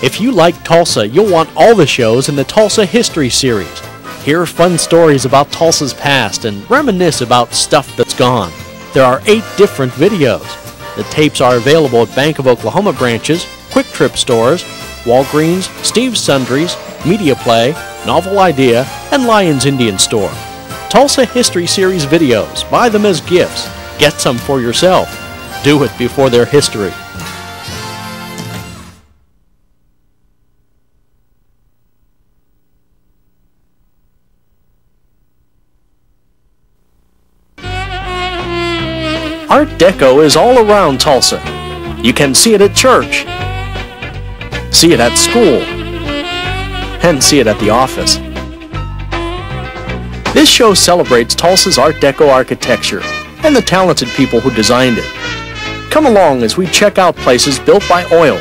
If you like Tulsa, you'll want all the shows in the Tulsa History Series. Hear fun stories about Tulsa's past and reminisce about stuff that's gone. There are 8 different videos. The tapes are available at Bank of Oklahoma branches, Quick Trip stores, Walgreens, Steve's Sundries, Media Play, Novel Idea, and Lyons Indian Store. Tulsa History Series videos. Buy them as gifts. Get some for yourself. Do it before they're history. Art Deco is all around Tulsa. You can see it at church, see it at school, and see it at the office. This show celebrates Tulsa's Art Deco architecture and the talented people who designed it. Come along as we check out places built by oil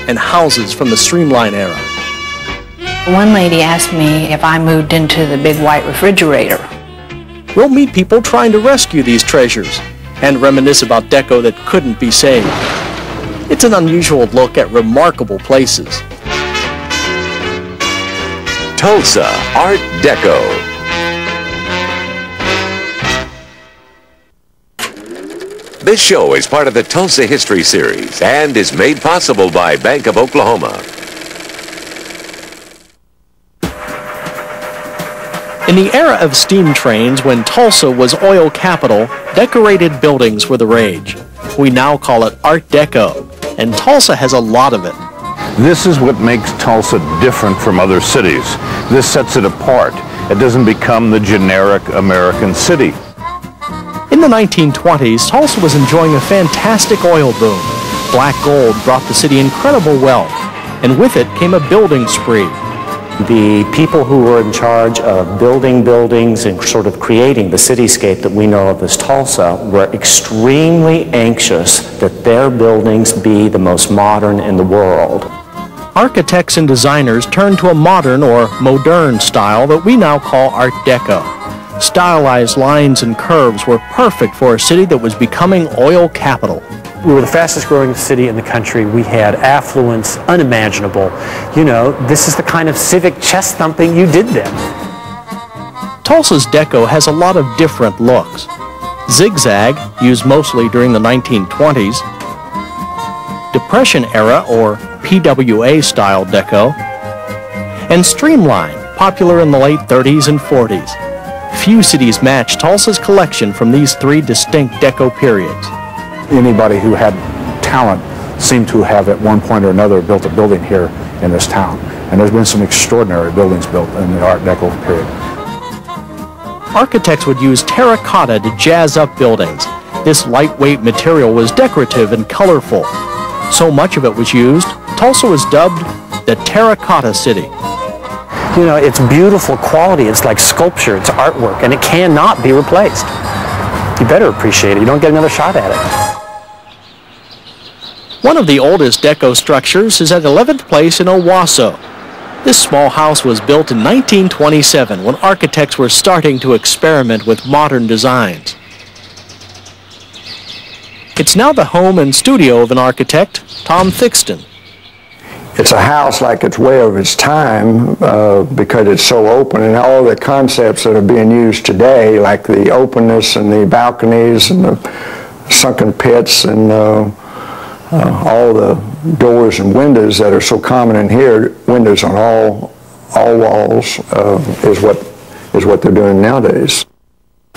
and houses from the Streamline era. One lady asked me if I moved into the big white refrigerator. We'll meet people trying to rescue these treasures and reminisce about deco that couldn't be saved. It's an unusual look at remarkable places. Tulsa Art Deco. This show is part of the Tulsa History Series and is made possible by Bank of Oklahoma. In the era of steam trains, when Tulsa was oil capital, decorated buildings were the rage. We now call it Art Deco, and Tulsa has a lot of it. This is what makes Tulsa different from other cities. This sets it apart. It doesn't become the generic American city. In the 1920s, Tulsa was enjoying a fantastic oil boom. Black gold brought the city incredible wealth, and with it came a building spree. The people who were in charge of building buildings and sort of creating the cityscape that we know of as Tulsa were extremely anxious that their buildings be the most modern in the world. Architects and designers turned to a modern or modern style that we now call Art Deco. Stylized lines and curves were perfect for a city that was becoming oil capital. We were the fastest growing city in the country. We had affluence unimaginable. You know, this is the kind of civic chest thumping you did then. Tulsa's deco has a lot of different looks. Zigzag, used mostly during the 1920s, Depression era or PWA style deco, and Streamline, popular in the late 30s and 40s. Few cities match Tulsa's collection from these 3 distinct deco periods. Anybody who had talent seemed to have at one point or another built a building here in this town. And there's been some extraordinary buildings built in the Art Deco period. Architects would use terracotta to jazz up buildings. This lightweight material was decorative and colorful. So much of it was used, Tulsa was dubbed the Terracotta City. You know, it's beautiful quality. It's like sculpture. It's artwork, and it cannot be replaced. You better appreciate it. You don't get another shot at it. One of the oldest deco structures is at 11th Place in Owasso. This small house was built in 1927 when architects were starting to experiment with modern designs. It's now the home and studio of an architect, Tom Thixton. It's a house like it's way of its time because it's so open, and all the concepts that are being used today, like the openness and the balconies and the sunken pits and all the doors and windows that are so common in here, windows on all walls, is what they're doing nowadays.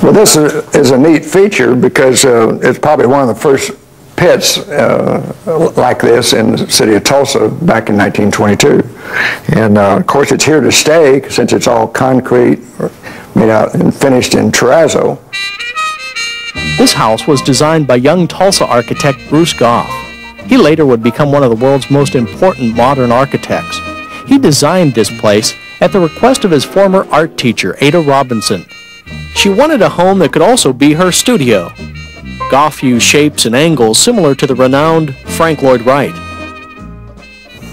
Well, this is a neat feature because it's probably one of the first pits like this in the city of Tulsa back in 1922. And of course it's here to stay since it's all concrete made out and finished in terrazzo. This house was designed by young Tulsa architect Bruce Goff. He later would become one of the world's most important modern architects. He designed this place at the request of his former art teacher, Ada Robinson. She wanted a home that could also be her studio. Goff used shapes and angles similar to the renowned Frank Lloyd Wright.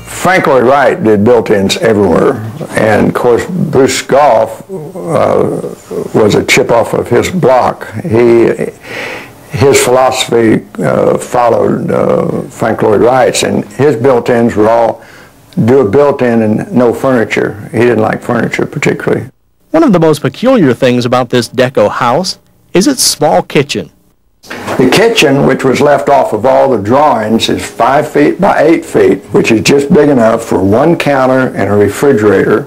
Frank Lloyd Wright did built-ins everywhere, and of course Bruce Goff was a chip off of his block. His philosophy followed Frank Lloyd Wright's, and his built-ins were all do a built-in and no furniture. He didn't like furniture particularly. One of the most peculiar things about this deco house is its small kitchen. The kitchen, which was left off of all the drawings, is 5 feet by 8 feet, which is just big enough for one counter and a refrigerator.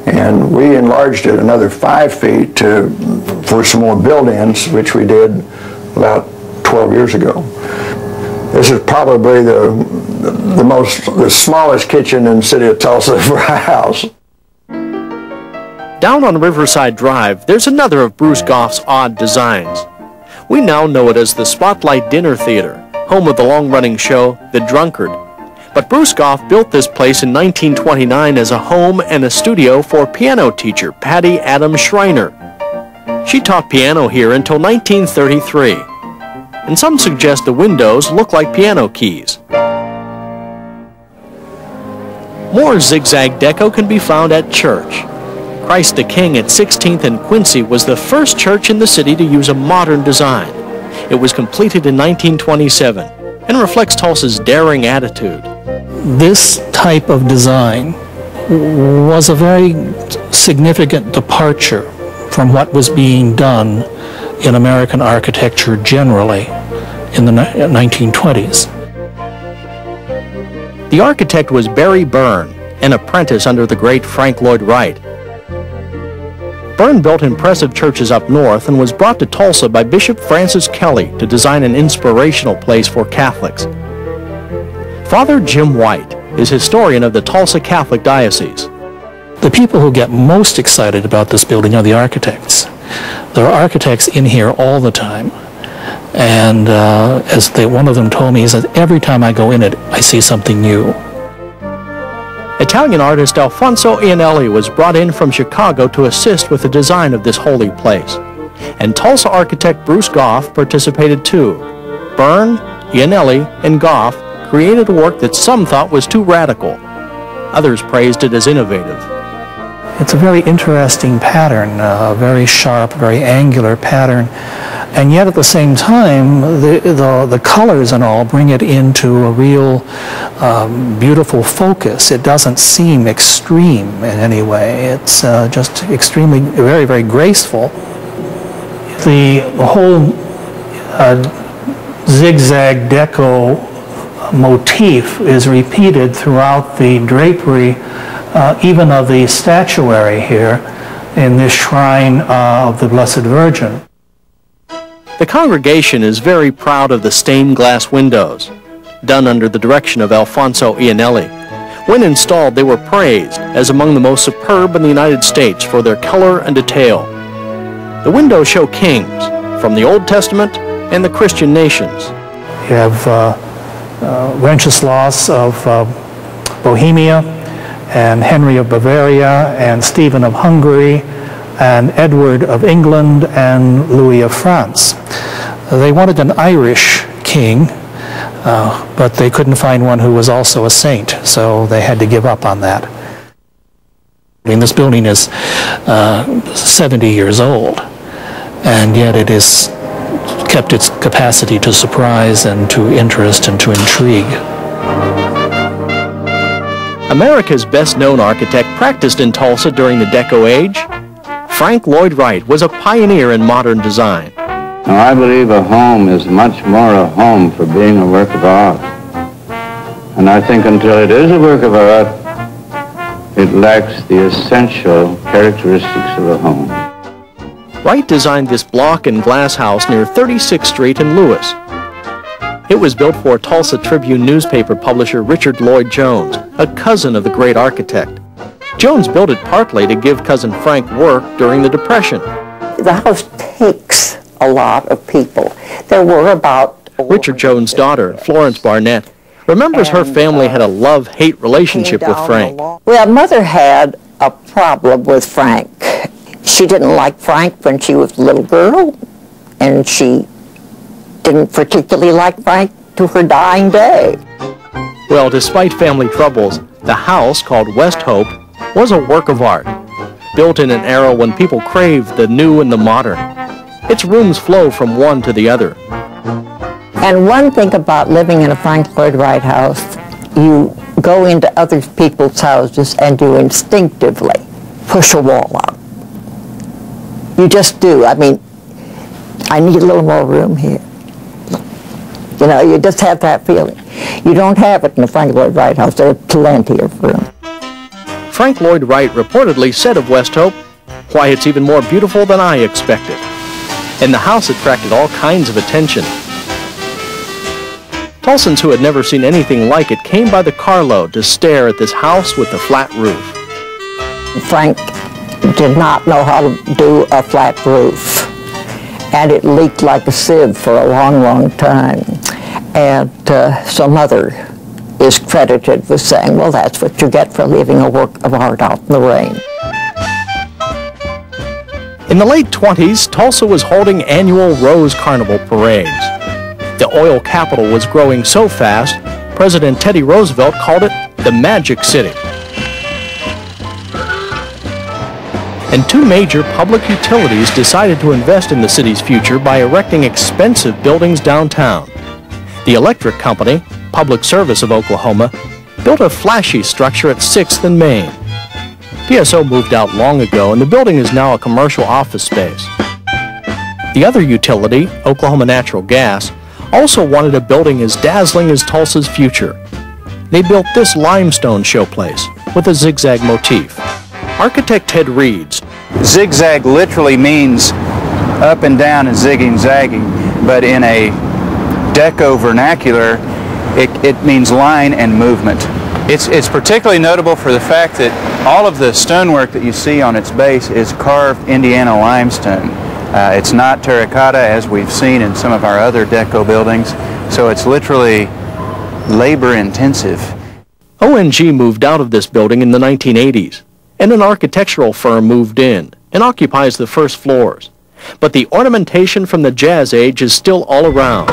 And we enlarged it another 5 feet for some more build-ins, which we did about 12 years ago. This is probably the smallest kitchen in the city of Tulsa for a house. Down on Riverside Drive, there's another of Bruce Goff's odd designs. We now know it as the Spotlight Dinner Theater, home of the long-running show The Drunkard. But Bruce Goff built this place in 1929 as a home and a studio for piano teacher Patty Adams Schreiner. She taught piano here until 1933, and some suggest the windows look like piano keys. More zigzag deco can be found at Church. Christ the King at 16th and Quincy was the first church in the city to use a modern design. It was completed in 1927 and reflects Tulsa's daring attitude. This type of design was a very significant departure from what was being done in American architecture generally in the 1920s. The architect was Barry Byrne, an apprentice under the great Frank Lloyd Wright. Byrne built impressive churches up north and was brought to Tulsa by Bishop Francis Kelly to design an inspirational place for Catholics. Father Jim White is historian of the Tulsa Catholic Diocese. The people who get most excited about this building are the architects. There are architects in here all the time, and one of them told me, he said, every time I go in it, I see something new. Italian artist Alfonso Iannelli was brought in from Chicago to assist with the design of this holy place. And Tulsa architect Bruce Goff participated too. Byrne, Iannelli, and Goff created a work that some thought was too radical. Others praised it as innovative. It's a very interesting pattern, a very sharp, very angular pattern. And yet at the same time, the colors and all bring it into a real beautiful focus. It doesn't seem extreme in any way. It's just extremely, very, very graceful. The whole zigzag deco motif is repeated throughout the drapery, even of the statuary here in this shrine of the Blessed Virgin. The congregation is very proud of the stained glass windows, done under the direction of Alfonso Iannelli. When installed, they were praised as among the most superb in the United States for their color and detail. The windows show kings from the Old Testament and the Christian nations. You have Wenceslaus of Bohemia, and Henry of Bavaria, and Stephen of Hungary, and Edward of England, and Louis of France. They wanted an Irish king, but they couldn't find one who was also a saint, so they had to give up on that. I mean, this building is 70 years old, and yet it has kept its capacity to surprise and to interest and to intrigue. America's best-known architect practiced in Tulsa during the Deco Age. Frank Lloyd Wright was a pioneer in modern design. Now, I believe a home is much more a home for being a work of art. And I think until it is a work of art, it lacks the essential characteristics of a home. Wright designed this block and glass house near 36th Street in Lewis. It was built for Tulsa Tribune newspaper publisher Richard Lloyd Jones, a cousin of the great architect. Jones built it partly to give cousin Frank work during the Depression. The house takes a lot of people. There were about... Richard Jones' daughter, Florence Barnett, remembers her family had a love-hate relationship with Frank. Well, Mother had a problem with Frank. She didn't like Frank when she was a little girl, and she didn't particularly like Frank to her dying day. Well, despite family troubles, the house, called West Hope, was a work of art, built in an era when people craved the new and the modern. Its rooms flow from one to the other. And one thing about living in a Frank Lloyd Wright house, you go into other people's houses and you instinctively push a wall up. You just do. I mean, I need a little more room here. You know, you just have that feeling. You don't have it in the Frank Lloyd Wright house. There's plenty of room. Frank Lloyd Wright reportedly said of West Hope, "Why, it's even more beautiful than I expected." And the house attracted all kinds of attention. Tulsans who had never seen anything like it came by the carload to stare at this house with the flat roof. Frank did not know how to do a flat roof, and it leaked like a sieve for a long, long time. And so Mother is credited with saying, well, that's what you get for leaving a work of art out in the rain. In the late 20s, Tulsa was holding annual Rose Carnival parades. The oil capital was growing so fast, President Teddy Roosevelt called it the Magic City. And two major public utilities decided to invest in the city's future by erecting expensive buildings downtown. The electric company, Public Service of Oklahoma, built a flashy structure at 6th and Main. PSO moved out long ago, and the building is now a commercial office space. The other utility, Oklahoma Natural Gas, also wanted a building as dazzling as Tulsa's future. They built this limestone showplace with a zigzag motif. Architect Ted Reeds. Zigzag literally means up and down and zigging zagging, but in a deco vernacular, it means line and movement. It's particularly notable for the fact that all of the stonework that you see on its base is carved Indiana limestone. It's not terracotta as we've seen in some of our other deco buildings, so it's literally labor intensive. ONG moved out of this building in the 1980s, and an architectural firm moved in and occupies the first floors. But the ornamentation from the Jazz Age is still all around.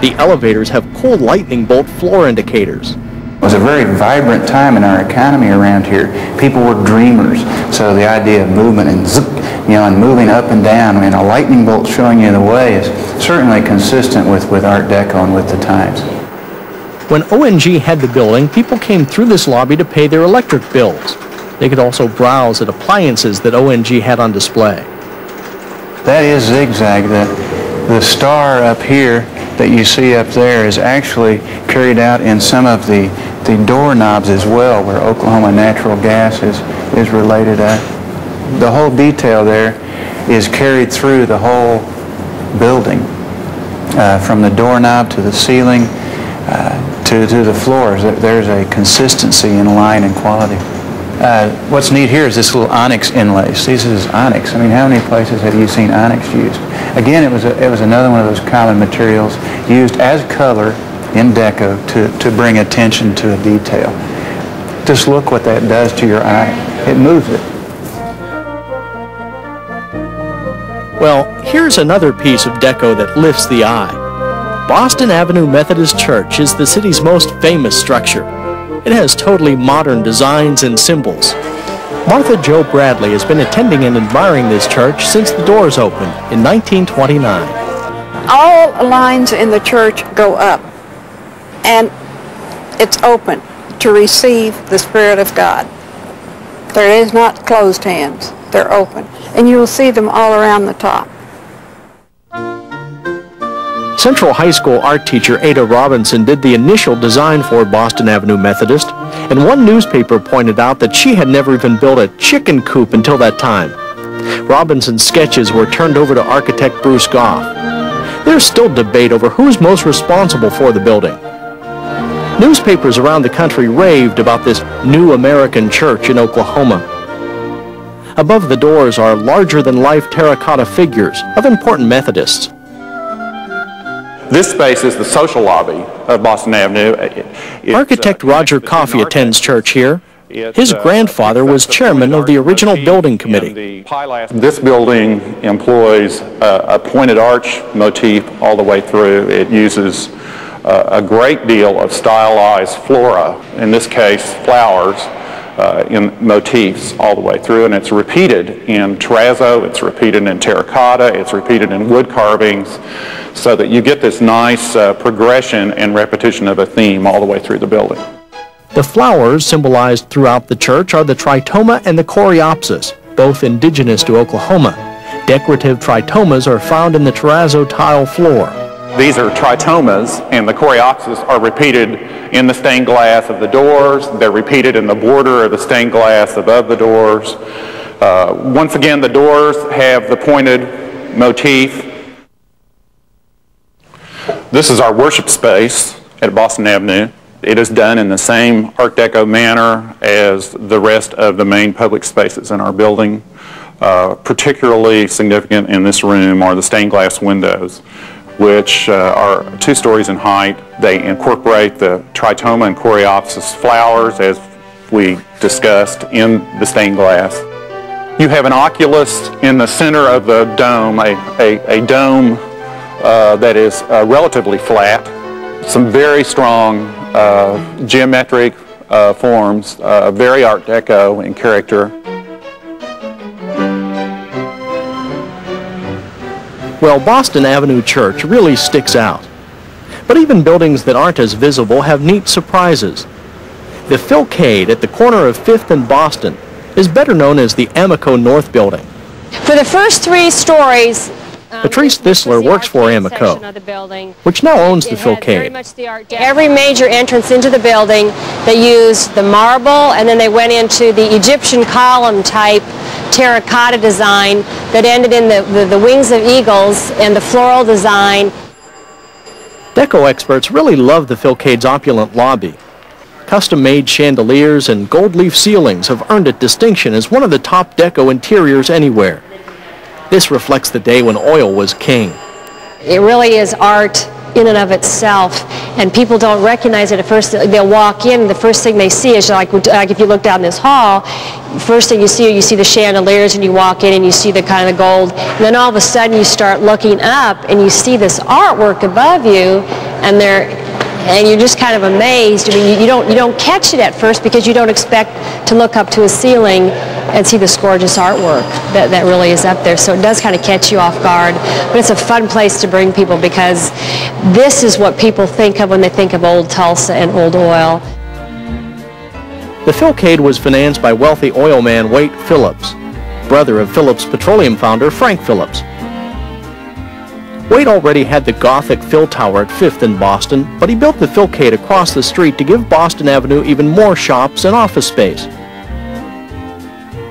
The elevators have cool lightning bolt floor indicators. It was a very vibrant time in our economy around here. People were dreamers, so the idea of movement and zip, and moving up and down, a lightning bolt showing you the way is certainly consistent with Art Deco and with the times. When ONG had the building, people came through this lobby to pay their electric bills. They could also browse at appliances that ONG had on display. That is zigzag. The star up here that you see up there is actually carried out in some of the doorknobs as well, where Oklahoma Natural Gas is related at. The whole detail there is carried through the whole building, from the doorknob to the ceiling to the floors. There's a consistency in line and quality. What's neat here is this little onyx inlays. This is onyx. How many places have you seen onyx used? Again, it was another one of those common materials used as color in deco to bring attention to a detail. Just look what that does to your eye. It moves it. Well, here's another piece of deco that lifts the eye. Boston Avenue Methodist Church is the city's most famous structure. It has totally modern designs and symbols. Martha Jo Bradley has been attending and admiring this church since the doors opened in 1929. All lines in the church go up, and it's open to receive the Spirit of God. There is not closed hands. They're open, and you will see them all around the top. Central High School art teacher Ada Robinson did the initial design for Boston Avenue Methodist, and one newspaper pointed out that she had never even built a chicken coop until that time. Robinson's sketches were turned over to architect Bruce Goff. There's still debate over who's most responsible for the building. Newspapers around the country raved about this new American church in Oklahoma. Above the doors are larger-than-life terracotta figures of important Methodists. This space is the social lobby of Boston Avenue. Architect Roger Coffey attends church here. His grandfather was chairman of the original building committee. This building employs a pointed arch motif all the way through. It uses a great deal of stylized flora, in this case flowers, in motifs all the way through, and it's repeated in terrazzo, it's repeated in terracotta, it's repeated in wood carvings, so that you get this nice progression and repetition of a theme all the way through the building. The flowers symbolized throughout the church are the tritoma and the coreopsis, both indigenous to Oklahoma. Decorative tritomas are found in the terrazzo tile floor. These are tritomas, and the coreopsis are repeated in the stained glass of the doors. They're repeated in the border of the stained glass above the doors. Once again, the doors have the pointed motif. This is our worship space at Boston Avenue. It is done in the same Art Deco manner as the rest of the main public spaces in our building. Particularly significant in this room are the stained glass windows, which are 2 stories in height. They incorporate the tritoma and coreopsis flowers, as we discussed, in the stained glass. You have an oculus in the center of the dome, a dome that is relatively flat. Some very strong geometric forms, very Art Deco in character. Well, Boston Avenue Church really sticks out. But even buildings that aren't as visible have neat surprises. The Philcade at the corner of 5th and Boston is better known as the Amico North Building. For the first 3 stories, Patrice Thisler works for Amico, which now owns the Philcade. Every major entrance into the building, they used the marble, and then they went into the Egyptian column type terracotta design that ended in the wings of eagles and the floral design. Deco experts really love the Philcade's opulent lobby. Custom-made chandeliers and gold leaf ceilings have earned it distinction as one of the top deco interiors anywhere. This reflects the day when oil was king. It really is art in and of itself, and people don't recognize it at first. They'll walk in, and the first thing they see is like if you look down this hall, first thing you see the chandeliers, and you walk in and you see the kind of the gold, and then all of a sudden you start looking up and you see this artwork above you, and you're just kind of amazed. I mean, you don't catch it at first because you don't expect to look up to a ceiling and see this gorgeous artwork that really is up there. So it does kind of catch you off guard. But it's a fun place to bring people because this is what people think of when they think of old Tulsa and old oil. The Philcade was financed by wealthy oil man Wade Phillips, brother of Phillips Petroleum founder Frank Phillips. Wade already had the Gothic Phil Tower at 5th in Boston, but he built the Philcade across the street to give Boston Avenue even more shops and office space.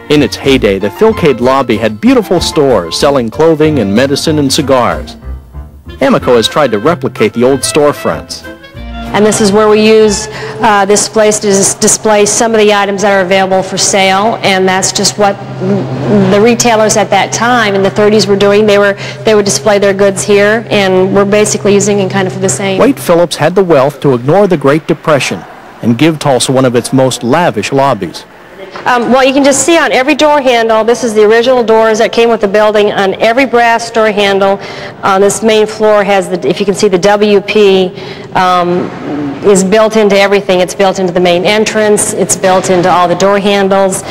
In its heyday, the Philcade lobby had beautiful stores selling clothing and medicine and cigars. Amico has tried to replicate the old storefronts. And this is where we use this place to display some of the items that are available for sale, and that's just what the retailers at that time in the 30s were doing. They would display their goods here, and we're basically using it kind of for the same. Wade Phillips had the wealth to ignore the Great Depression and give Tulsa one of its most lavish lobbies. Well, you can just see on every door handle, this is the original doors that came with the building. On every brass door handle on this main floor has, if you can see, the WP is built into everything. It's built into the main entrance. It's built into all the door handles.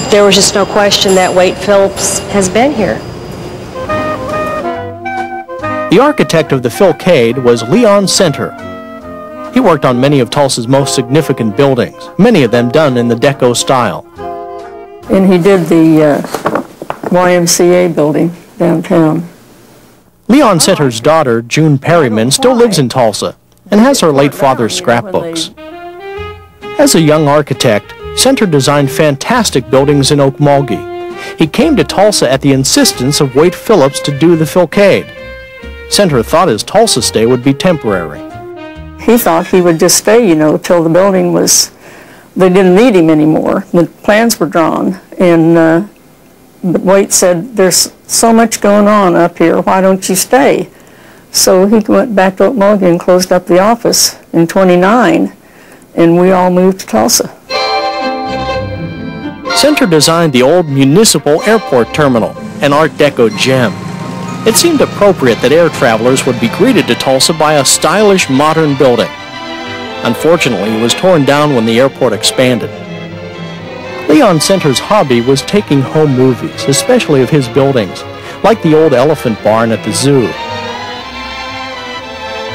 There was just no question that Wade Phillips has been here. The architect of the Philcade was Leon Center. He worked on many of Tulsa's most significant buildings, many of them done in the Deco style. And he did the YMCA building downtown. Leon Center's daughter, June Perryman, still lives in Tulsa and has her late father's scrapbooks. As a young architect, Center designed fantastic buildings in Okmulgee. He came to Tulsa at the insistence of Wade Phillips to do the Philcade. Center thought his Tulsa stay would be temporary. He thought he would just stay, you know, till the building was, they didn't need him anymore. The plans were drawn, and but Wade said, there's so much going on up here, why don't you stay? So he went back to Okmulgee and closed up the office in '29, and we all moved to Tulsa. Center designed the old municipal airport terminal, an Art Deco gem. It seemed appropriate that air travelers would be greeted to Tulsa by a stylish, modern building. Unfortunately, it was torn down when the airport expanded. Leon Center's hobby was taking home movies, especially of his buildings, like the old elephant barn at the zoo.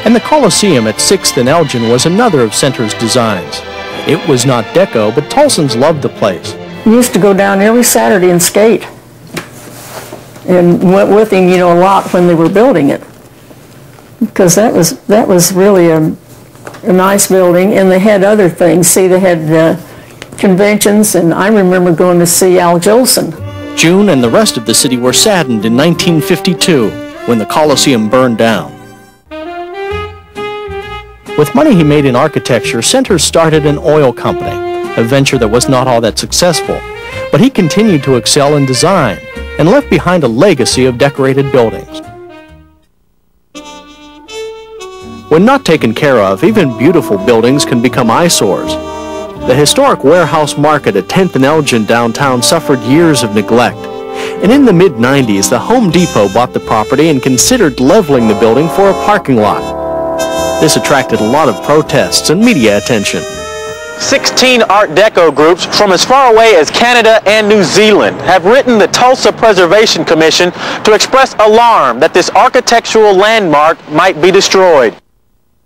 And the Coliseum at 6th and Elgin was another of Center's designs. It was not deco, but Tolsons loved the place. We used to go down every Saturday and skate. And went with him, you know, a lot when they were building it. Because that was really a nice building, and they had other things. See, they had conventions, and I remember going to see Al Jolson. June and the rest of the city were saddened in 1952 when the Coliseum burned down. With money he made in architecture, Center started an oil company, a venture that was not all that successful, but he continued to excel in design and left behind a legacy of decorated buildings. When not taken care of, even beautiful buildings can become eyesores. The historic warehouse market at 10th and Elgin downtown suffered years of neglect. And in the mid-90s, the Home Depot bought the property and considered leveling the building for a parking lot. This attracted a lot of protests and media attention. 16 Art Deco groups from as far away as Canada and New Zealand have written the Tulsa Preservation Commission to express alarm that this architectural landmark might be destroyed.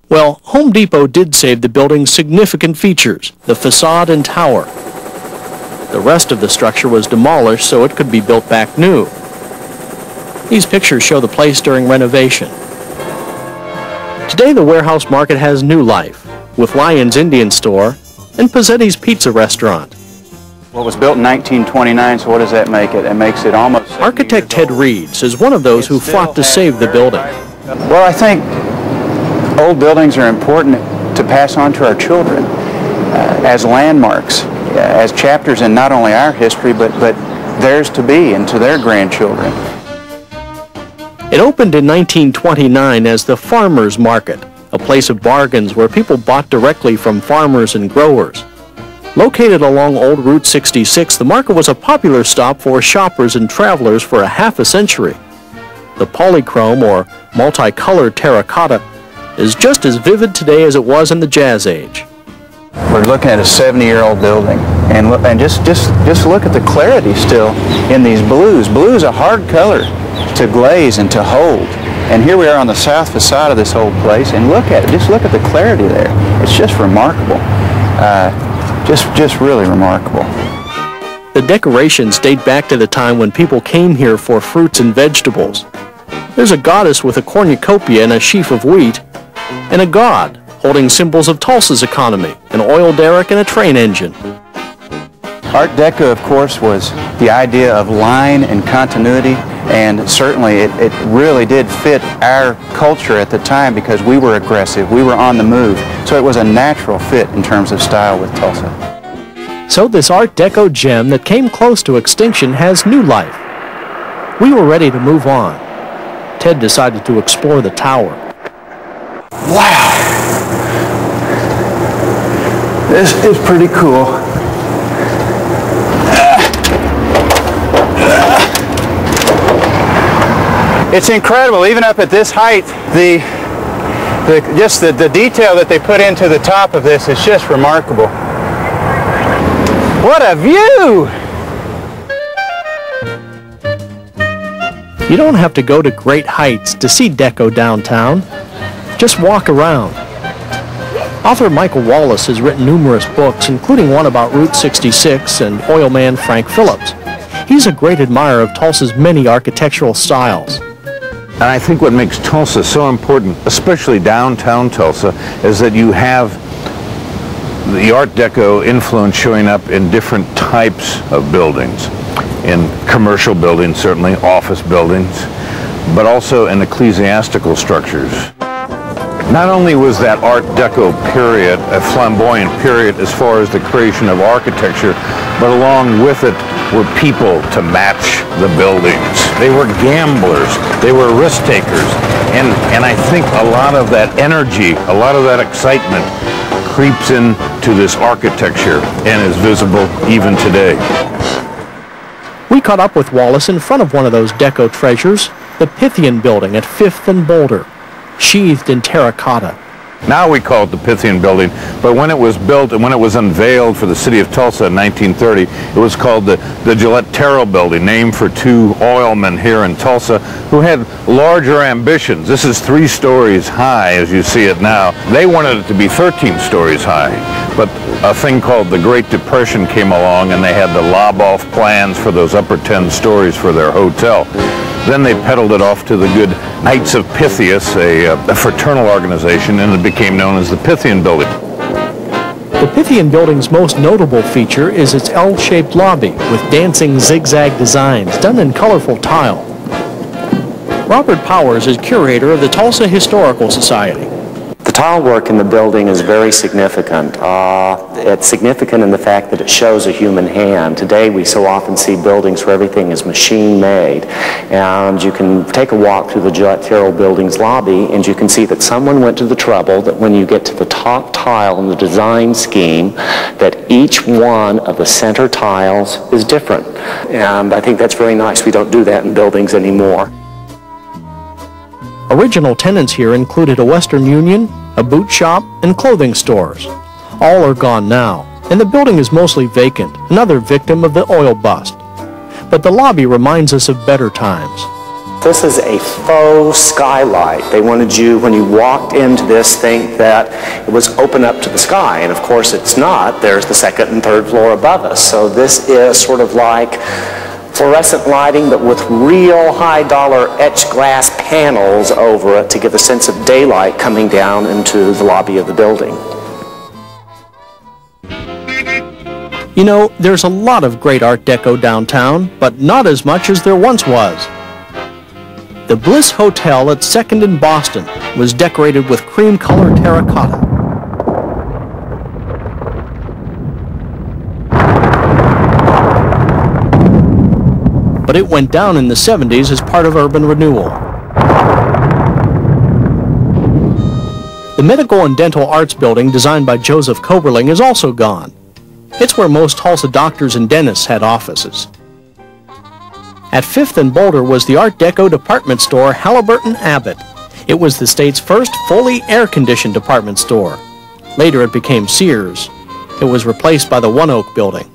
Well, Home Depot did save the building's significant features, the facade and tower. The rest of the structure was demolished so it could be built back new. These pictures show the place during renovation. Today the warehouse market has new life, with Lyons Indian Store and Pizzetti's Pizza Restaurant. Well, it was built in 1929, so what does that make it? It makes it almost... Architect Ted Reeds is one of those who fought to save the building. Well, I think old buildings are important to pass on to our children as landmarks, as chapters in not only our history, but theirs to be and to their grandchildren. It opened in 1929 as the Farmers Market, a place of bargains where people bought directly from farmers and growers. Located along Old Route 66, the market was a popular stop for shoppers and travelers for a half a century. The polychrome, or multicolored terracotta, is just as vivid today as it was in the Jazz Age. We're looking at a 70-year-old building, and just look at the clarity still in these blues. Blue is a hard color to glaze and to hold. And here we are on the south facade of this old place, and look at it. Just look at the clarity there. It's just remarkable. Just really remarkable. The decorations date back to the time when people came here for fruits and vegetables. There's a goddess with a cornucopia and a sheaf of wheat, and a god holding symbols of Tulsa's economy, an oil derrick and a train engine. Art Deco, of course, was the idea of line and continuity, and certainly it really did fit our culture at the time because we were aggressive, we were on the move, so it was a natural fit in terms of style with Tulsa. So this Art Deco gem that came close to extinction has new life. We were ready to move on. Ted decided to explore the tower. Wow! This is pretty cool. It's incredible, even up at this height, just the detail that they put into the top of this is just remarkable. What a view! You don't have to go to great heights to see Deco downtown. Just walk around. Author Michael Wallace has written numerous books, including one about Route 66 and oil man Frank Phillips. He's a great admirer of Tulsa's many architectural styles. And I think what makes Tulsa so important, especially downtown Tulsa, is that you have the Art Deco influence showing up in different types of buildings. In commercial buildings, certainly, office buildings, but also in ecclesiastical structures. Not only was that Art Deco period a flamboyant period as far as the creation of architecture, but along with it were people to match the buildings. They were gamblers, they were risk takers, and I think a lot of that energy, a lot of that excitement creeps into this architecture and is visible even today. We caught up with Wallace in front of one of those Deco treasures, the Pythian Building at 5th and Boulder, sheathed in terracotta. Now we call it the Pythian Building, but when it was built and when it was unveiled for the city of Tulsa in 1930, it was called the Gillette Terrell Building, named for two oilmen here in Tulsa who had larger ambitions. This is 3 stories high as you see it now. They wanted it to be 13 stories high, but a thing called the Great Depression came along and they had to lob off plans for those upper 10 stories for their hotel. Then they peddled it off to the good Knights of Pythias, a fraternal organization, and it became known as the Pythian Building. The Pythian Building's most notable feature is its L-shaped lobby with dancing zigzag designs done in colorful tile. Robert Powers is curator of the Tulsa Historical Society. The tile work in the building is very significant. It's significant in the fact that it shows a human hand. Today we so often see buildings where everything is machine-made, and you can take a walk through the Gillette Terrell Building's lobby and you can see that someone went to the trouble that when you get to the top tile in the design scheme, that each one of the center tiles is different. And I think that's very nice. We don't do that in buildings anymore. Original tenants here included a Western Union, a boot shop, and clothing stores. All are gone now, and the building is mostly vacant, another victim of the oil bust. But the lobby reminds us of better times. This is a faux skylight. They wanted you, when you walked into this, think that it was open up to the sky, and of course it's not. There's the 2nd and 3rd floor above us. So this is sort of like fluorescent lighting, but with real high-dollar etched glass panels over it to give a sense of daylight coming down into the lobby of the building. You know, there's a lot of great Art Deco downtown, but not as much as there once was. The Bliss Hotel at 2nd and Boston was decorated with cream-colored terracotta. But it went down in the 70s as part of urban renewal. The Medical and Dental Arts Building, designed by Joseph Koberling, is also gone. It's where most Tulsa doctors and dentists had offices. At 5th and Boulder was the Art Deco department store Halliburton Abbott. It was the state's first fully air-conditioned department store. Later it became Sears. It was replaced by the One Oak Building.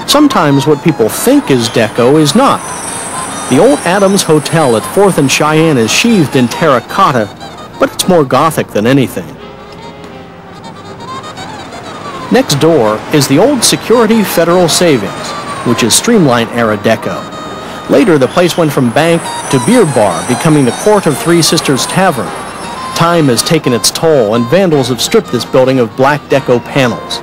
Sometimes what people think is deco is not. The old Adams Hotel at 4th and Cheyenne is sheathed in terracotta, but it's more Gothic than anything. Next door is the old Security Federal Savings, which is Streamline era deco. Later the place went from bank to beer bar, becoming the Court of Three Sisters Tavern. Time has taken its toll, and vandals have stripped this building of black deco panels.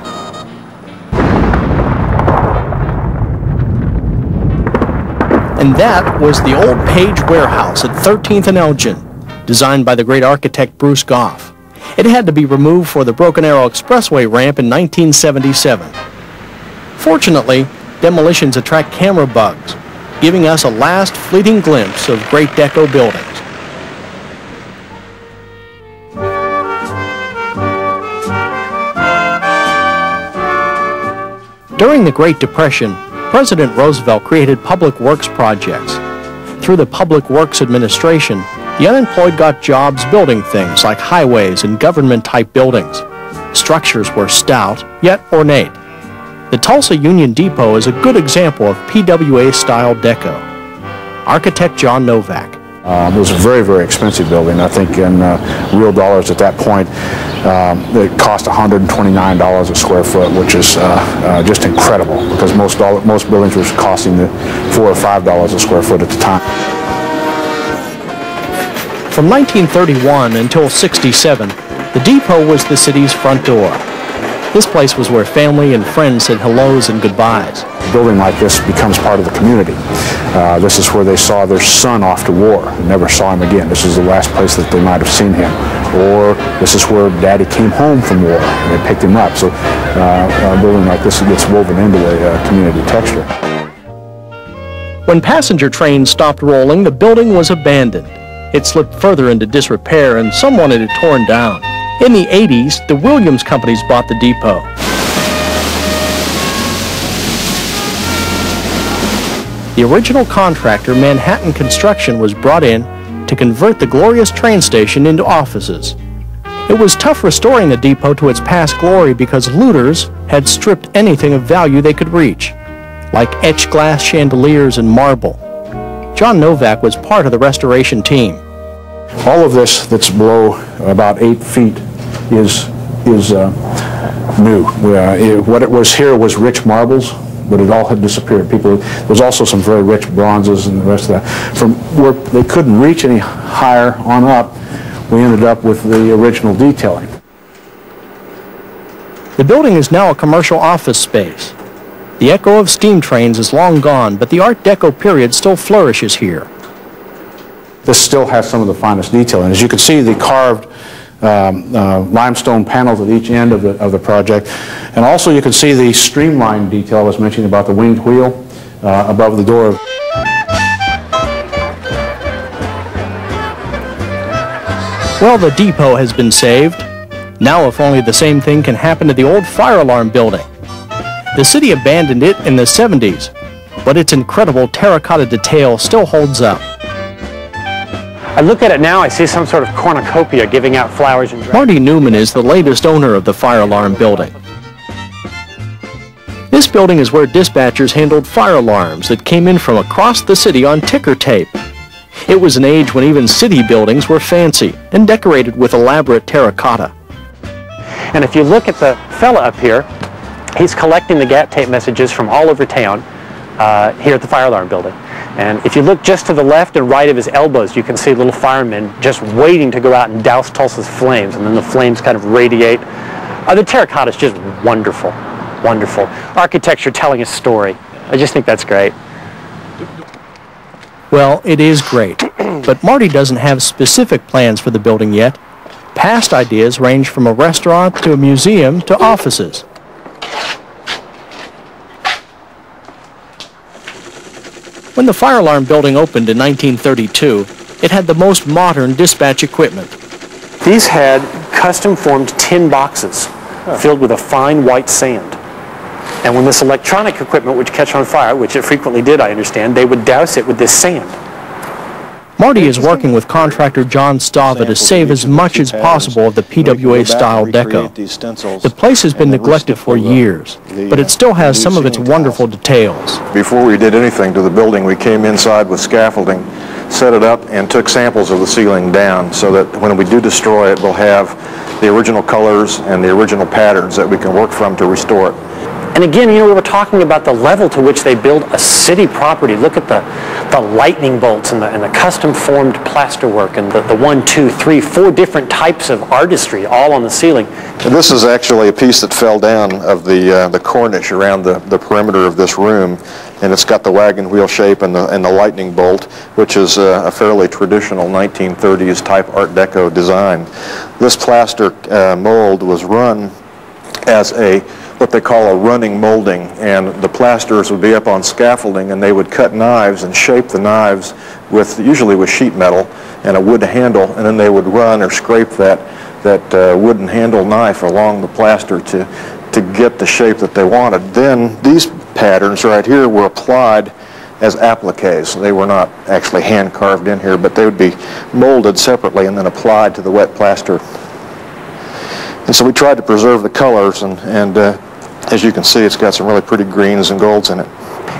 And that was the old Page Warehouse at 13th and Elgin, designed by the great architect Bruce Goff. It had to be removed for the Broken Arrow Expressway ramp in 1977. Fortunately, demolitions attract camera bugs, giving us a last fleeting glimpse of great deco buildings. During the Great Depression, President Roosevelt created public works projects. Through the Public Works Administration, the unemployed got jobs building things like highways and government-type buildings. Structures were stout, yet ornate. The Tulsa Union Depot is a good example of PWA-style deco. Architect John Novak. It was a very, very expensive building. I think in real dollars at that point, it cost $129 a square foot, which is just incredible because most buildings were costing $4 or $5 a square foot at the time. From 1931 until '67, the depot was the city's front door. This place was where family and friends said hellos and goodbyes. A building like this becomes part of the community. This is where they saw their son off to war and never saw him again. This is the last place that they might have seen him. Or this is where Daddy came home from war and they picked him up. So a building like this gets woven into a community texture. When passenger trains stopped rolling, the building was abandoned. It slipped further into disrepair and some wanted it torn down. In the 80s, the Williams companies bought the depot. The original contractor, Manhattan Construction, was brought in to convert the glorious train station into offices. It was tough restoring the depot to its past glory because looters had stripped anything of value they could reach, like etched glass chandeliers and marble. John Novak was part of the restoration team. All of this that's below about 8 feet is new. What it was here was rich marbles, but it all had disappeared. There's also some very rich bronzes and the rest of that. From where they couldn't reach any higher on up, we ended up with the original detailing. The building is now a commercial office space. The echo of steam trains is long gone, but the Art Deco period still flourishes here. This still has some of the finest detailing. As you can see, the carved limestone panels at each end of the project. And also you can see the streamlined detail I was mentioning about the winged wheel above the door. Well, the depot has been saved. Now, if only the same thing can happen to the old fire alarm building. The city abandoned it in the 70s, but its incredible terracotta detail still holds up. I look at it now, I see some sort of cornucopia giving out flowers and... Marty Newman is the latest owner of the fire alarm building. This building is where dispatchers handled fire alarms that came in from across the city on ticker tape. It was an age when even city buildings were fancy and decorated with elaborate terracotta. And if you look at the fella up here, he's collecting the GAT tape messages from all over town here at the fire alarm building. And if you look just to the left and right of his elbows, you can see little firemen just waiting to go out and douse Tulsa's flames, and then the flames kind of radiate. The terracotta is just wonderful, wonderful. Architecture telling a story. I just think that's great. Well, it is great, but Marty doesn't have specific plans for the building yet. Past ideas range from a restaurant to a museum to offices. When the fire alarm building opened in 1932, it had the most modern dispatch equipment. These had custom-formed tin boxes filled with a fine white sand. And when this electronic equipment would catch on fire, which it frequently did, I understand, they would douse it with this sand. Marty is working with contractor John Stava to save as much as possible of the PWA-style deco. The place has been neglected for years, but it still has some of its wonderful details. Before we did anything to the building, we came inside with scaffolding, set it up, and took samples of the ceiling down so that when we do destroy it, we'll have the original colors and the original patterns that we can work from to restore it. And again, you know, we were talking about the level to which they build a city property. Look at the lightning bolts and the custom-formed plasterwork and the 1, 2, 3, 4 different types of artistry all on the ceiling. And this is actually a piece that fell down of the cornice around the perimeter of this room, and it's got the wagon wheel shape and the lightning bolt, which is a fairly traditional 1930s type Art Deco design. This plaster mold was run as what they call a running molding, and the plasters would be up on scaffolding, and they would cut knives and shape the knives usually with sheet metal and a wood handle, and then they would run or scrape that wooden handle knife along the plaster to get the shape that they wanted. Then these patterns right here were applied as appliques. They were not actually hand carved in here, but they would be molded separately and then applied to the wet plaster. And so we tried to preserve the colors, and as you can see, it's got some really pretty greens and golds in it.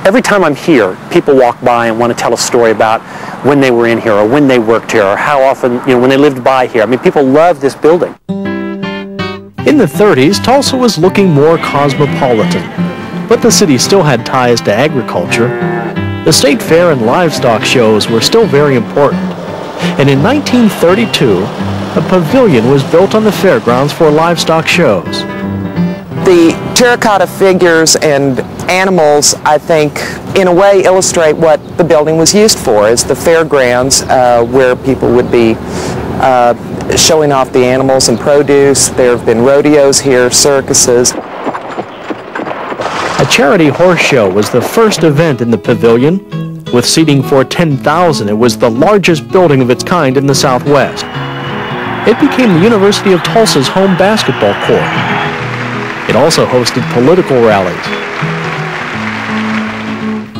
Every time I'm here, people walk by and want to tell a story about when they were in here or when they worked here or how often, you know, when they lived by here. I mean, people love this building. In the 30s, Tulsa was looking more cosmopolitan, but the city still had ties to agriculture. The state fair and livestock shows were still very important. And in 1932, a pavilion was built on the fairgrounds for livestock shows. The terracotta figures and animals, I think, in a way illustrate what the building was used for, as the fairgrounds where people would be showing off the animals and produce. There have been rodeos here, circuses. A charity horse show was the first event in the pavilion. With seating for 10,000, it was the largest building of its kind in the Southwest. It became the University of Tulsa's home basketball court. It also hosted political rallies.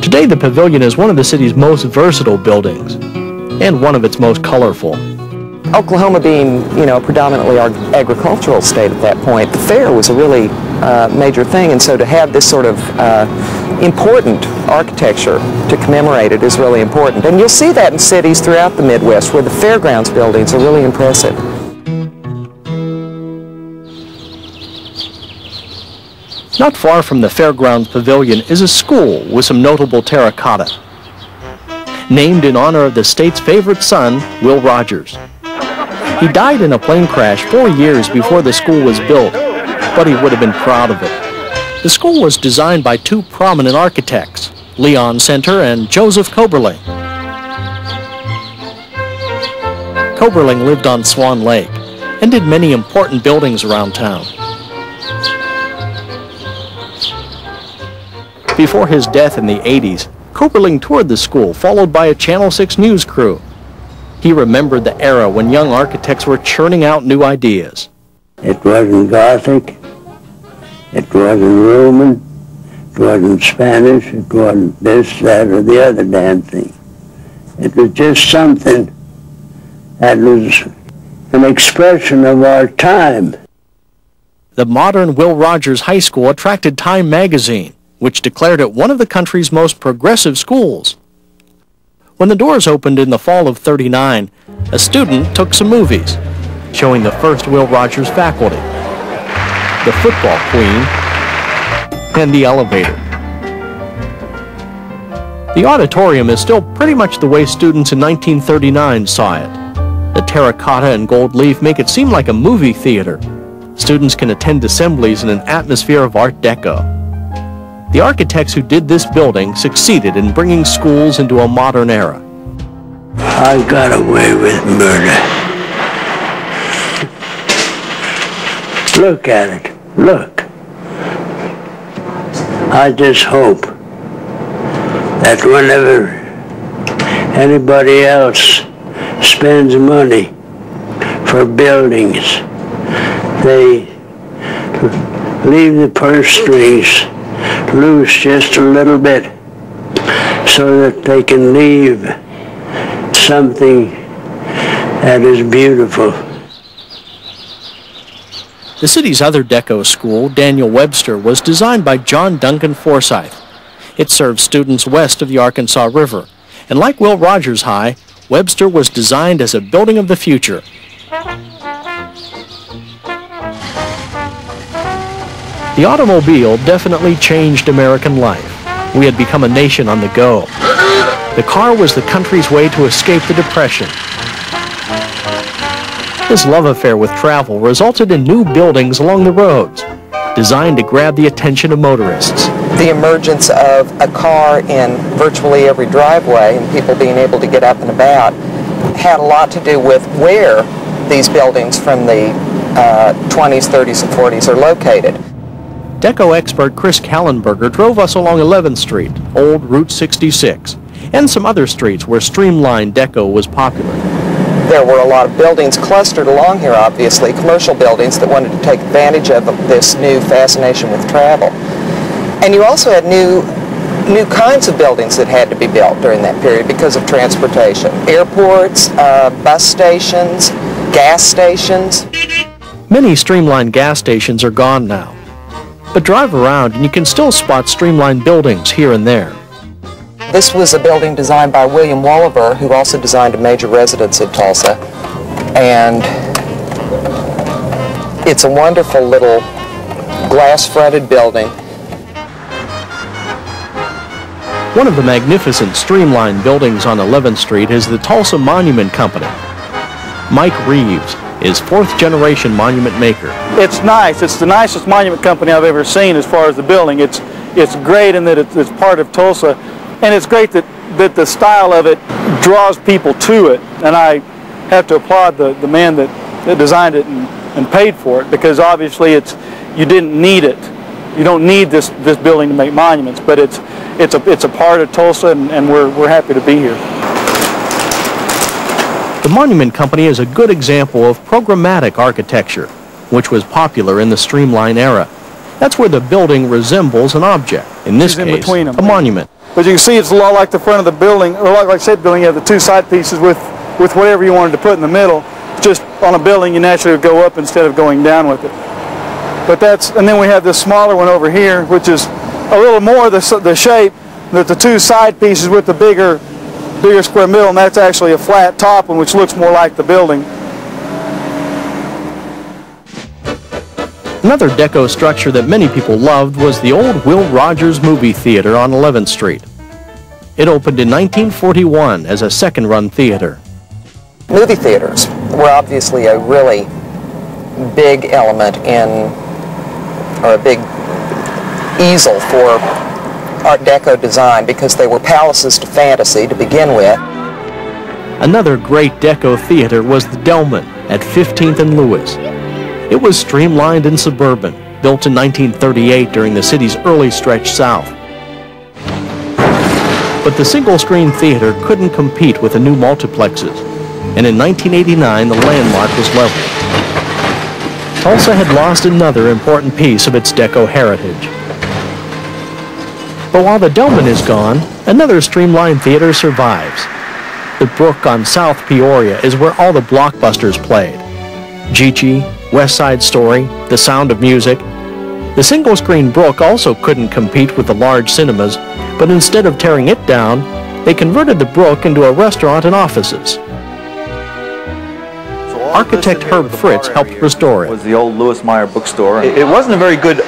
Today, the pavilion is one of the city's most versatile buildings, and one of its most colorful. Oklahoma being, a predominantly agricultural state at that point, the fair was a really major thing, and so to have this sort of important architecture to commemorate it is really important. And you'll see that in cities throughout the Midwest where the fairgrounds buildings are really impressive. Not far from the Fairgrounds Pavilion is a school with some notable terracotta. Named in honor of the state's favorite son, Will Rogers. He died in a plane crash 4 years before the school was built, but he would have been proud of it. The school was designed by two prominent architects, Leon Center and Joseph Koberling. Koberling lived on Swan Lake and did many important buildings around town. Before his death in the 80s, Koberling toured the school, followed by a Channel 6 news crew. He remembered the era when young architects were churning out new ideas. It wasn't Gothic, it wasn't Roman, it wasn't Spanish, it wasn't this, that, or the other damn thing. It was just something that was an expression of our time. The modern Will Rogers High School attracted Time magazine, which declared it one of the country's most progressive schools. When the doors opened in the fall of '39, a student took some movies, showing the first Will Rogers faculty, the football queen, and the elevator. The auditorium is still pretty much the way students in 1939 saw it. The terracotta and gold leaf make it seem like a movie theater. Students can attend assemblies in an atmosphere of Art Deco. The architects who did this building succeeded in bringing schools into a modern era. I got away with murder. Look at it. Look. I just hope that whenever anybody else spends money for buildings, they leave the purse strings loose just a little bit so that they can leave something that is beautiful. The city's other Deco school, Daniel Webster, was designed by John Duncan Forsyth. It serves students west of the Arkansas River, and like Will Rogers High, Webster was designed as a building of the future. The automobile definitely changed American life. We had become a nation on the go. The car was the country's way to escape the Depression. This love affair with travel resulted in new buildings along the roads, designed to grab the attention of motorists. The emergence of a car in virtually every driveway and people being able to get up and about had a lot to do with where these buildings from the 20s, 30s, and 40s are located. Deco expert Chris Kallenberger drove us along 11th Street, old Route 66, and some other streets where streamlined Deco was popular. There were a lot of buildings clustered along here, obviously, commercial buildings that wanted to take advantage of this new fascination with travel. And you also had new kinds of buildings that had to be built during that period because of transportation. Airports, bus stations, gas stations. Many streamlined gas stations are gone now. But drive around and you can still spot streamlined buildings here and there. This was a building designed by William Wolliver, who also designed a major residence in Tulsa. And it's a wonderful little glass-fronted building. One of the magnificent streamlined buildings on 11th Street is the Tulsa Monument Company. Mike Reeves is fourth-generation monument maker. It's nice. It's the nicest monument company I've ever seen as far as the building. It's great in that it's part of Tulsa, and it's great that the style of it draws people to it. And I have to applaud the man that designed it and paid for it, because obviously you didn't need it. You don't need this building to make monuments, but it's a part of Tulsa, and we're happy to be here. The Monument Company is a good example of programmatic architecture, which was popular in the streamline era. That's where the building resembles an object, in this case, a monument. But you can see it's a lot like the front of the building, or like I said, building, you have the two side pieces with whatever you wanted to put in the middle. It's just on a building, you naturally would go up instead of going down with it. But and then we have this smaller one over here, which is a little more the shape that the two side pieces with the bigger square middle, and that's actually a flat top one, which looks more like the building. Another deco structure that many people loved was the old Will Rogers Movie Theater on 11th Street. It opened in 1941 as a second-run theater. Movie theaters were obviously a really big element or a big easel for Art Deco design because they were palaces to fantasy to begin with. Another great deco theater was the Delman at 15th and Lewis. It was streamlined and suburban, built in 1938 during the city's early stretch south. But the single-screen theater couldn't compete with the new multiplexes, and in 1989 the landmark was leveled. Tulsa had lost another important piece of its deco heritage. But while the Delman is gone, another streamlined theater survives. The Brook on South Peoria is where all the blockbusters played. Gigi, West Side Story, The Sound of Music. The single-screen Brook also couldn't compete with the large cinemas, but instead of tearing it down, they converted the Brook into a restaurant and offices. Architect Herb Fritz helped restore it. Was the old Lewis Meyer bookstore. It wasn't a very good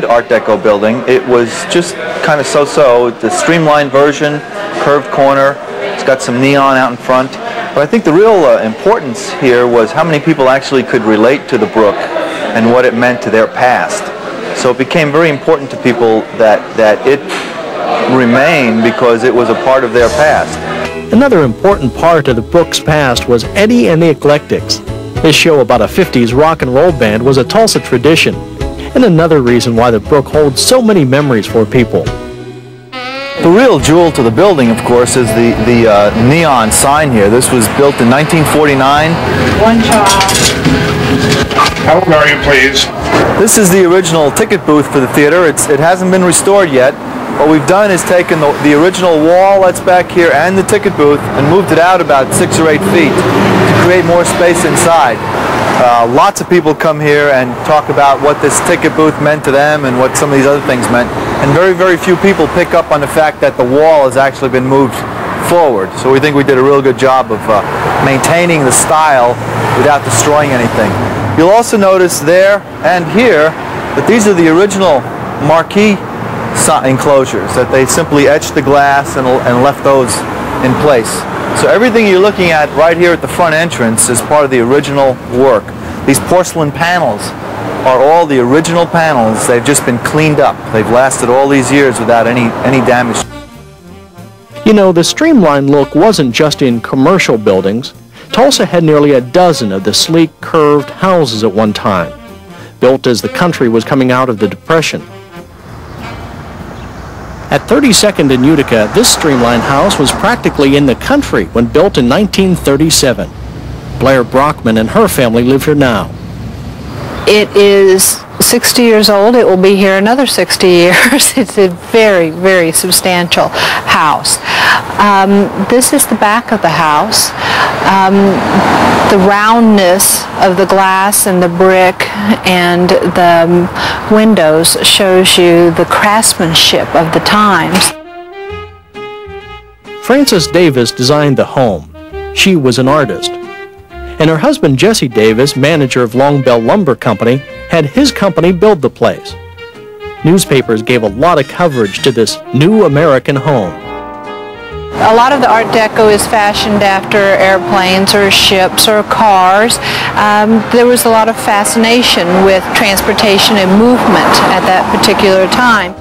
Art Deco building. It was just kind of so-so. The streamlined version, curved corner. It's got some neon out in front. But I think the real importance here was how many people actually could relate to the Brook and what it meant to their past. So it became very important to people that it remained because it was a part of their past. Another important part of the Brook's past was Eddie and the Eclectics. This show about a 50s rock and roll band was a Tulsa tradition, and another reason why the Brook holds so many memories for people. The real jewel to the building, of course, is the neon sign here. This was built in 1949. One child. How old are you, please? This is the original ticket booth for the theater. It hasn't been restored yet. What we've done is taken the original wall that's back here and the ticket booth and moved it out about 6 or 8 feet to create more space inside. Lots of people come here and talk about what this ticket booth meant to them and what some of these other things meant. And very, very few people pick up on the fact that the wall has actually been moved forward. So we think we did a real good job of maintaining the style without destroying anything. You'll also notice there and here that these are the original marquee enclosures, that they simply etched the glass and left those in place. So everything you're looking at right here at the front entrance is part of the original work. These porcelain panels are all the original panels. They've just been cleaned up. They've lasted all these years without any damage. You know, the streamlined look wasn't just in commercial buildings. Tulsa had nearly a dozen of the sleek, curved houses at one time, built as the country was coming out of the Depression. At 32nd and Utica, this streamlined house was practically in the country when built in 1937. Blair Brockman and her family live here now. It is 60 years old. It will be here another 60 years. It's a very, very substantial house. This is the back of the house. The roundness of the glass and the brick and the windows shows you the craftsmanship of the times. Frances Davis designed the home. She was an artist. And her husband Jesse Davis, manager of Long Bell Lumber Company, had his company build the place. Newspapers gave a lot of coverage to this new American home. A lot of the Art Deco is fashioned after airplanes or ships or cars. There was a lot of fascination with transportation and movement at that particular time.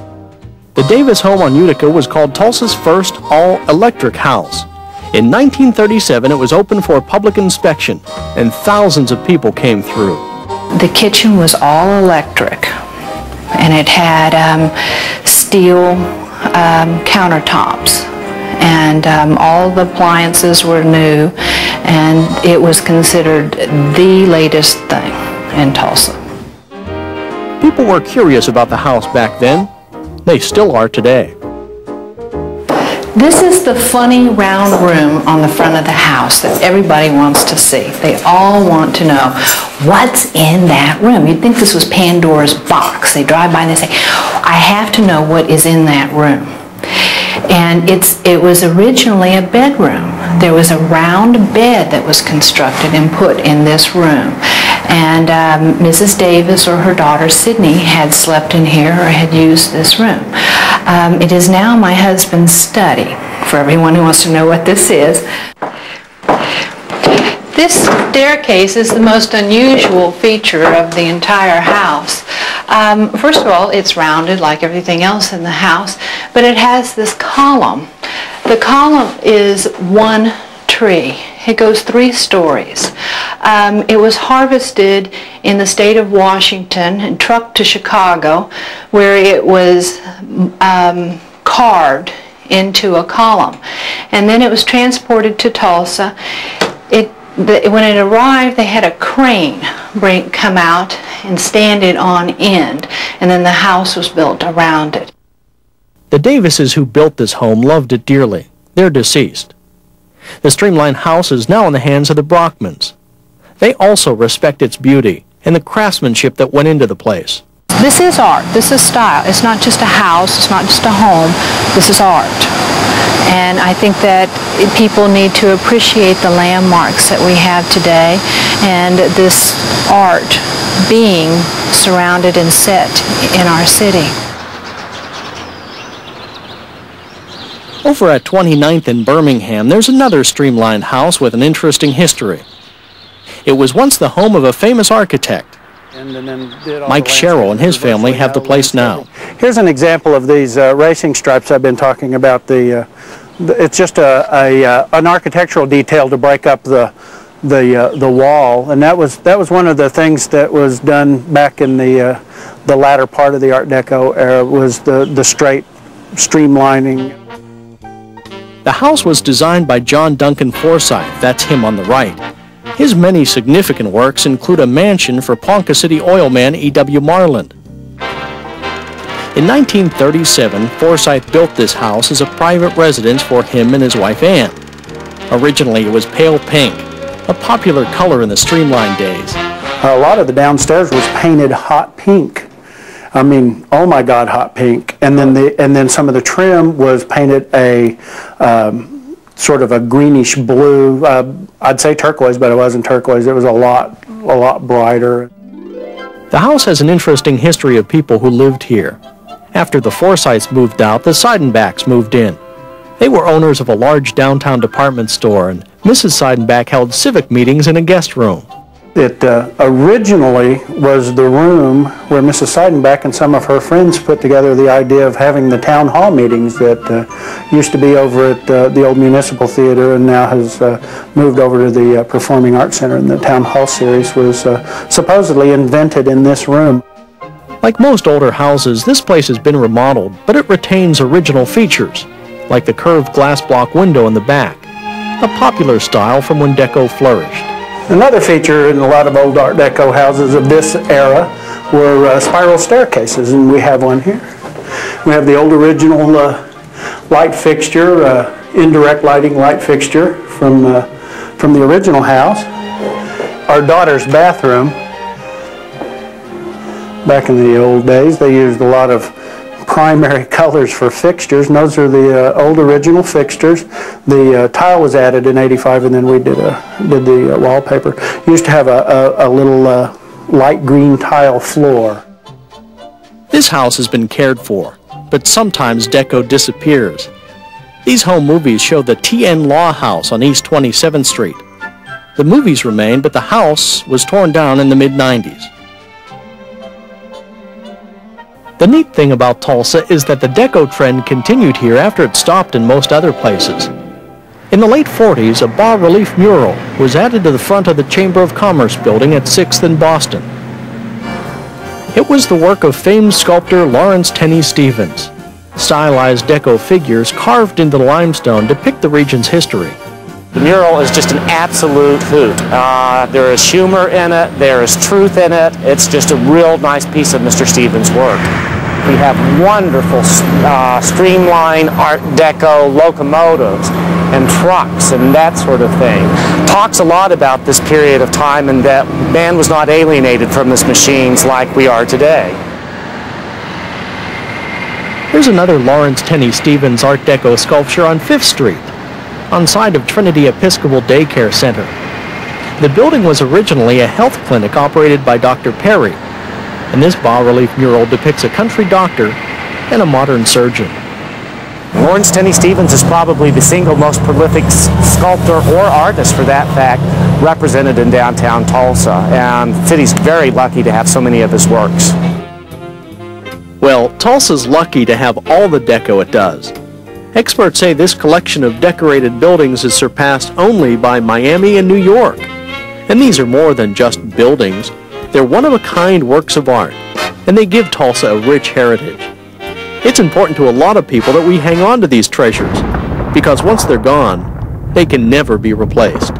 The Davis home on Utica was called Tulsa's first all-electric house. In 1937, it was open for public inspection, and thousands of people came through. The kitchen was all electric, and it had steel countertops. And all the appliances were new, and it was considered the latest thing in Tulsa. People were curious about the house back then. They still are today. This is the funny round room on the front of the house that everybody wants to see. They all want to know what's in that room. You'd think this was Pandora's box. They drive by and they say, I have to know what is in that room. And it was originally a bedroom. There was a round bed that was constructed and put in this room. And Mrs. Davis or her daughter Sydney had slept in here or had used this room. It is now my husband's study, for everyone who wants to know what this is. This staircase is the most unusual feature of the entire house. First of all, it's rounded like everything else in the house, but it has this column. The column is one tree. It goes 3 stories. It was harvested in the state of Washington and trucked to Chicago, where it was carved into a column. And then it was transported to Tulsa. When it arrived, they had a crane come out and stand it on end, and then the house was built around it. The Davises who built this home loved it dearly. They're deceased. The streamlined house is now in the hands of the Brockmans. They also respect its beauty and the craftsmanship that went into the place. This is art. This is style. It's not just a house. It's not just a home. This is art. And I think that people need to appreciate the landmarks that we have today and this art being surrounded and set in our city. Over at 29th in Birmingham, there's another streamlined house with an interesting history. It was once the home of a famous architect. Mike Sherrill and his family have the place now. Here's an example of these racing stripes I've been talking about. It's just an architectural detail to break up the wall, and that was one of the things that was done back in the latter part of the Art Deco era, was the straight streamlining. The house was designed by John Duncan Forsyth. That's him on the right. His many significant works include a mansion for Ponca City oil man E.W. Marland. In 1937, Forsyth built this house as a private residence for him and his wife Anne. Originally, it was pale pink, a popular color in the streamlined days. A lot of the downstairs was painted hot pink. I mean, oh my God, hot pink. And then some of the trim was painted a sort of a greenish blue. I'd say turquoise, but it wasn't turquoise. It was a lot brighter. The house has an interesting history of people who lived here. After the Forsyths moved out, the Seidenbachs moved in. They were owners of a large downtown department store, and Mrs. Seidenbach held civic meetings in a guest room. It originally was the room where Mrs. Seidenbach and some of her friends put together the idea of having the town hall meetings that used to be over at the old Municipal Theater and now has moved over to the Performing Arts Center. And the town hall series was supposedly invented in this room. Like most older houses, this place has been remodeled, but it retains original features, like the curved glass block window in the back, a popular style from when Deco flourished. Another feature in a lot of old Art Deco houses of this era were spiral staircases, and we have one here. We have the old original light fixture, indirect lighting light fixture from the original house. Our daughter's bathroom. Back in the old days, they used a lot of primary colors for fixtures, and those are the old original fixtures. The tile was added in '85, and then we did the wallpaper. Used to have a little light green tile floor. This house has been cared for, but sometimes Deco disappears. These home movies show the T.N. Law House on East 27th Street. The movies remain, but the house was torn down in the mid-90s. The neat thing about Tulsa is that the Deco trend continued here after it stopped in most other places. In the late 40s, a bas-relief mural was added to the front of the Chamber of Commerce building at 6th and Boston. It was the work of famed sculptor Lawrence Tenney Stevens. Stylized Deco figures carved into the limestone depict the region's history. The mural is just an absolute hoot. There is humor in it, there is truth in it. It's just a real nice piece of Mr. Stevens' work. We have wonderful streamlined Art Deco locomotives and trucks and that sort of thing. Talks a lot about this period of time and that man was not alienated from his machines like we are today. Here's another Lawrence Tenney Stevens Art Deco sculpture on 5th Street, on site of Trinity Episcopal Daycare Center. The building was originally a health clinic operated by Dr. Perry, and this bas-relief mural depicts a country doctor and a modern surgeon. Lawrence Tenney Stevens is probably the single most prolific sculptor or artist, for that fact, represented in downtown Tulsa, and the city's very lucky to have so many of his works. Well, Tulsa's lucky to have all the deco it does. Experts say this collection of decorated buildings is surpassed only by Miami and New York. And these are more than just buildings. They're one-of-a-kind works of art, and they give Tulsa a rich heritage. It's important to a lot of people that we hang on to these treasures, because once they're gone, they can never be replaced.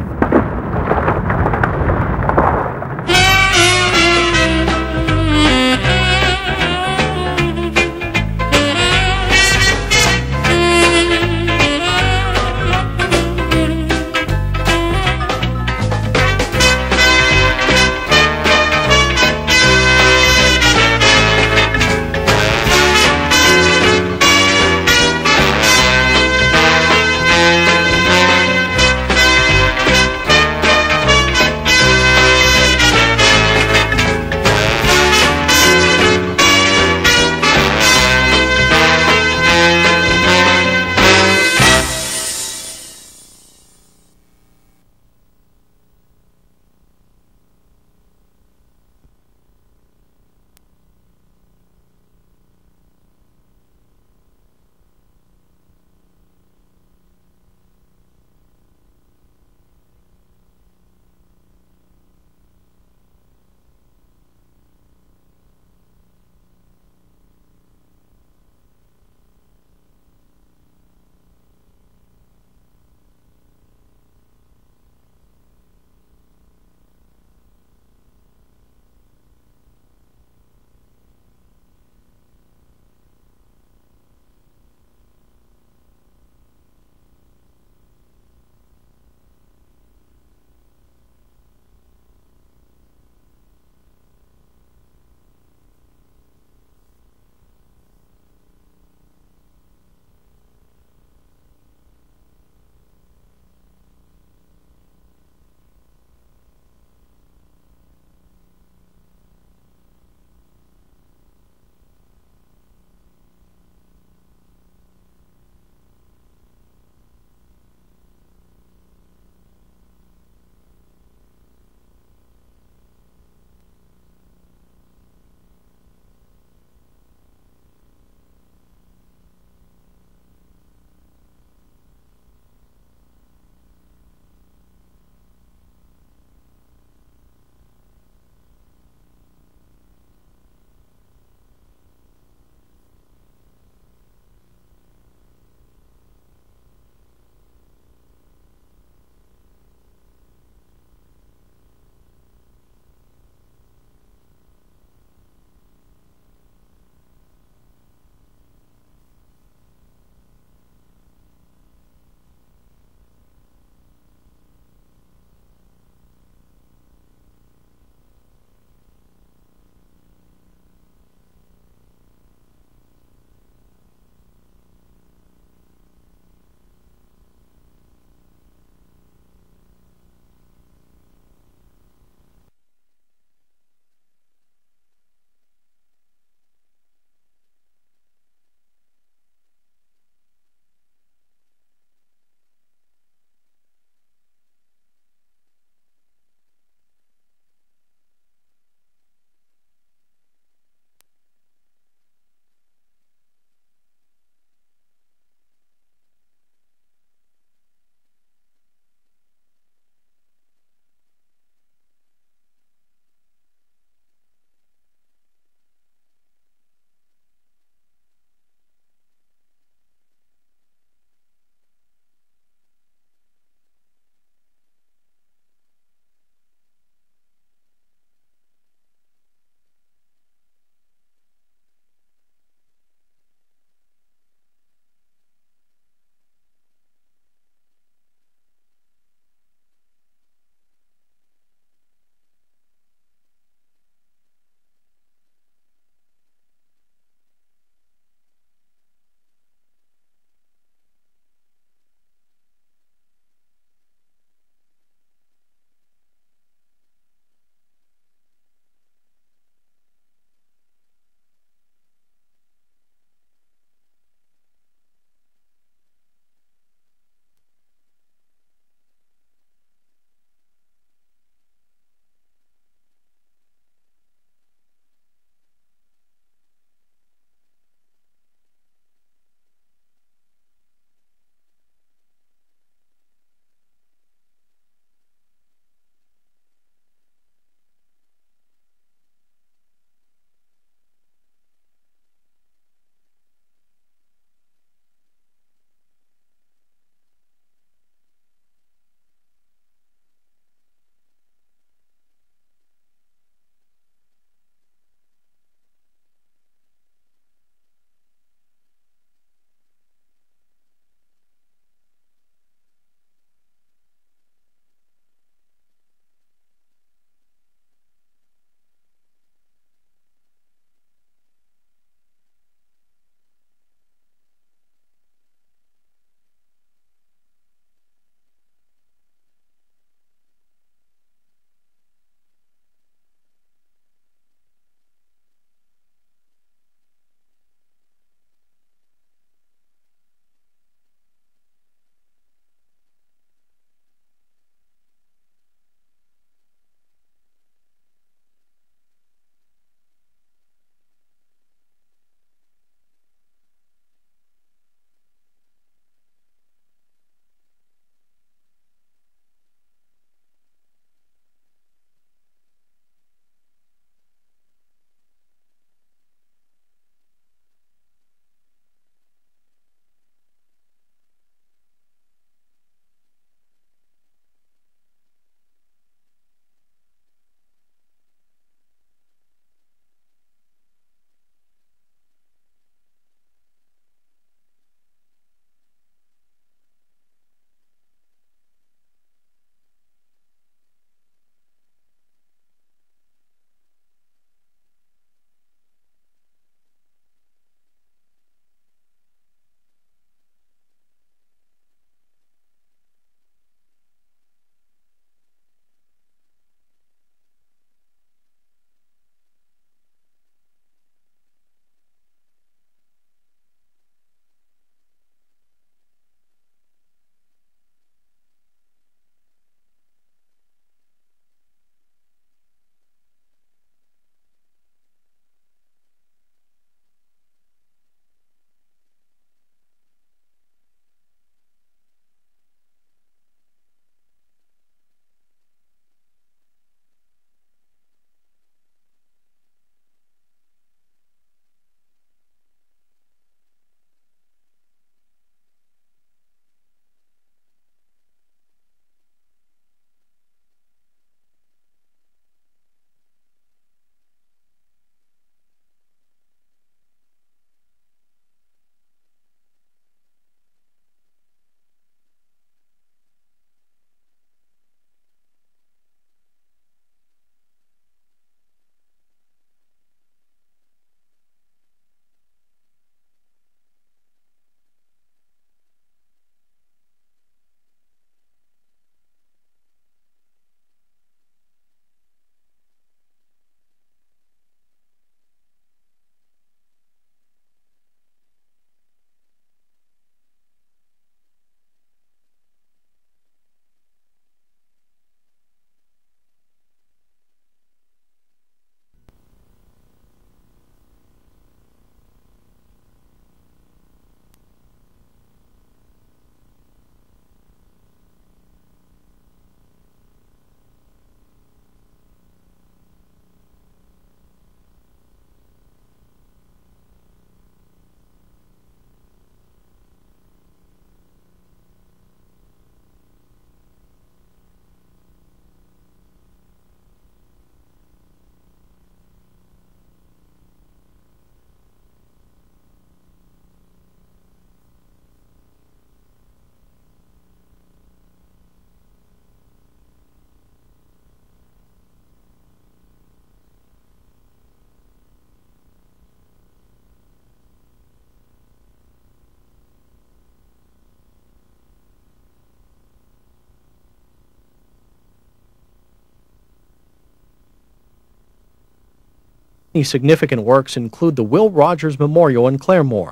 Significant works include the Will Rogers Memorial in Claremore,